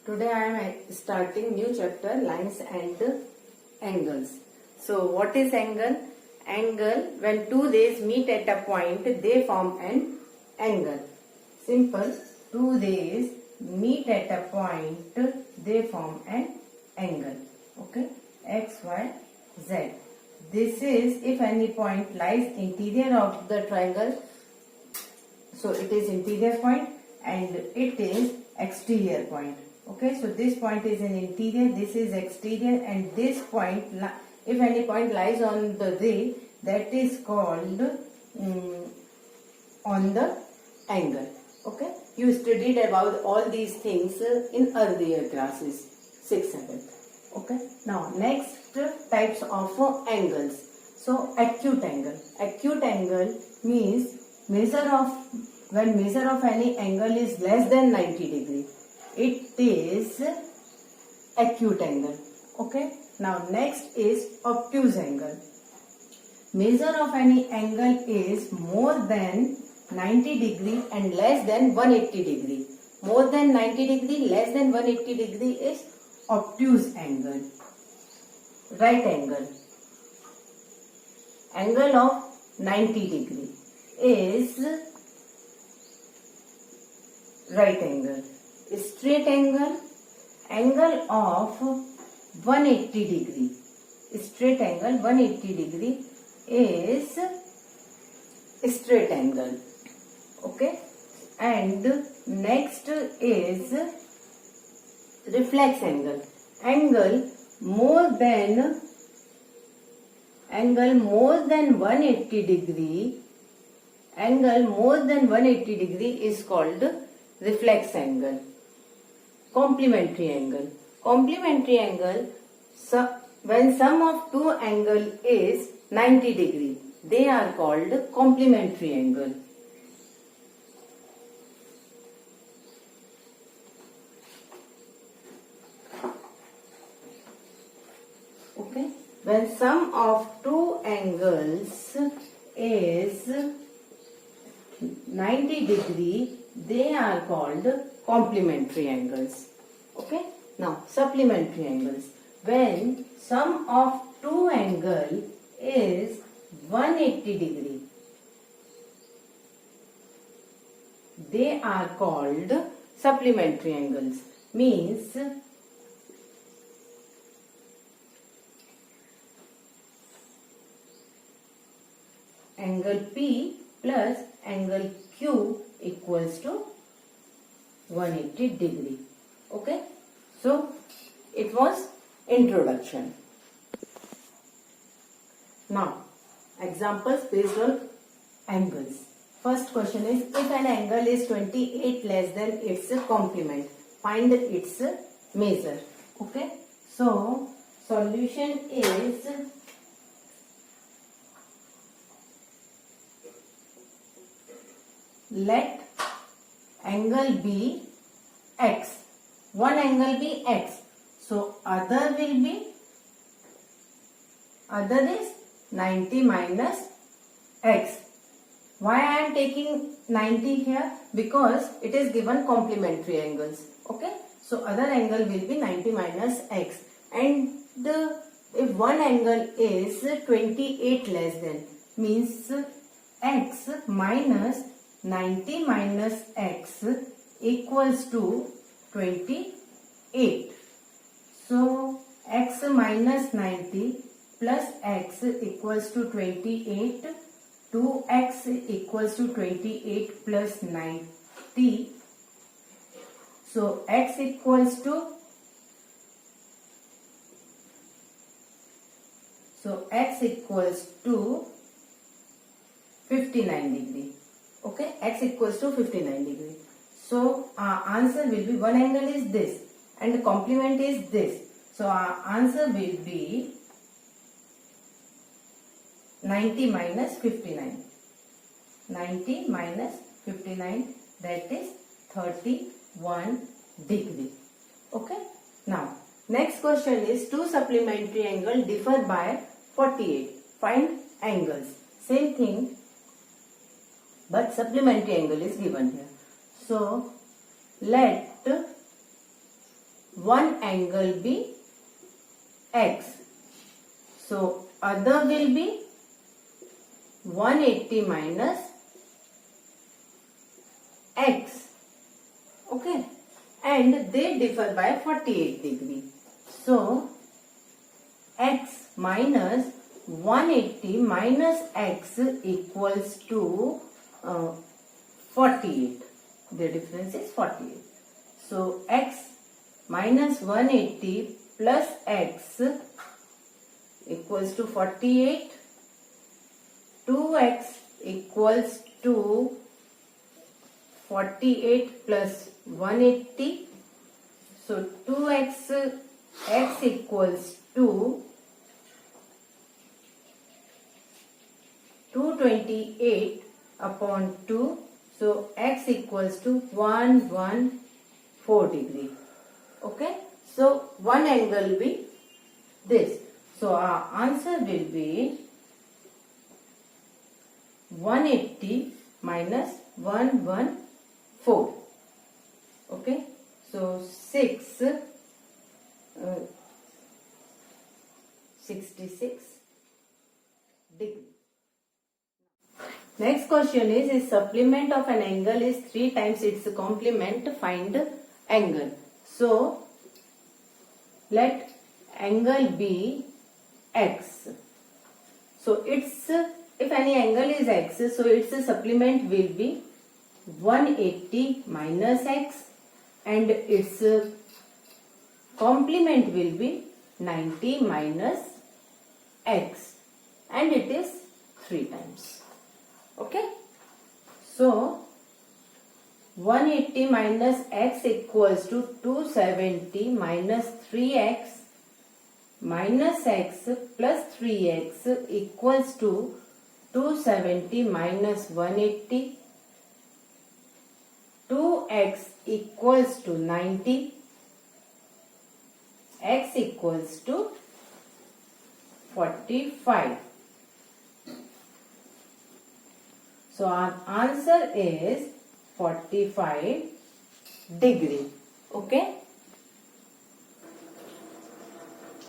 Today I am starting new chapter, lines and angles. So what is angle? Angle, when two rays meet at a point, they form an angle. Simple. Two rays meet at a point, they form an angle. Okay. X, Y, Z. This is if any point lies interior of the triangle. So it is interior point and it is exterior point. Okay, so this point is an interior, this is exterior, and this point, if any point lies on the ray, that is called on the angle. Okay, you studied about all these things in earlier classes, 6, 7. Okay, now next types of angles. So acute angle. Acute angle means when measure of any angle is less than 90 degree. It is acute angle. Okay. Now next is obtuse angle. Measure of any angle is more than 90 degree and less than 180 degree. More than 90 degree, less than 180 degree is obtuse angle. Right angle. Angle of 90 degree is right angle. Straight angle, angle of 180 degree. Straight angle 180 degree is straight angle. Okay. And next is reflex angle. Angle more than 180 degree. Angle more than 180 degree is called reflex angle. Complementary angle. Complementary angle, when sum of two angle is 90 degree, they are called complementary angle. Okay. When sum of two angles is 90 degree, they are called complementary angles. Okay. Now supplementary angles. When sum of two angle is 180 degree, they are called supplementary angles. Means angle P plus angle Q equals to 180 degree. Okay. So it was introduction. Now examples based on angles. First question is, if an angle is 28 less than its complement, find its measure. Okay. So solution is let angle be x. One angle be x. So other is 90 minus x. Why I am taking 90 here? Because it is given complementary angles. Okay. So other angle will be 90 minus x. And if one angle is 28 less than, means x minus 90 minus x equals to 28. So x minus 90 plus x equals to 28. 2x equals to 28 plus 90. So x equals to 59 degree. Okay, x equals to 59 degree. So our answer will be, one angle is this and the complement is this. So our answer will be 90 minus 59. 90 minus 59, that is 31 degree. Okay. Now next question is, two supplementary angles differ by 48. Find angles. Same thing, but supplementary angle is given here. So let one angle be x. So other will be 180 minus x. Okay, and they differ by 48 degree. So x minus 180 minus x equals to 48. The difference is 48. So x minus 180 plus x equals to 48. 2x equals to 48 plus 180. So 2x x equals to 228 upon 2. So x equals to 114 degree. Okay. So one angle will be this. So our answer will be 180 minus 114. Okay. So 66 degree. Next question is supplement of an angle is 3 times its complement, find angle. So let angle be x. So its, if any angle is x, so its supplement will be 180 minus x and its complement will be 90 minus x, and it is 3 times. Okay. So 180 minus x equals to 270 minus 3x minus x plus 3x equals to 270 minus 180. 2x equals to 90. X equals to 45. So our answer is 45 degree. Okay.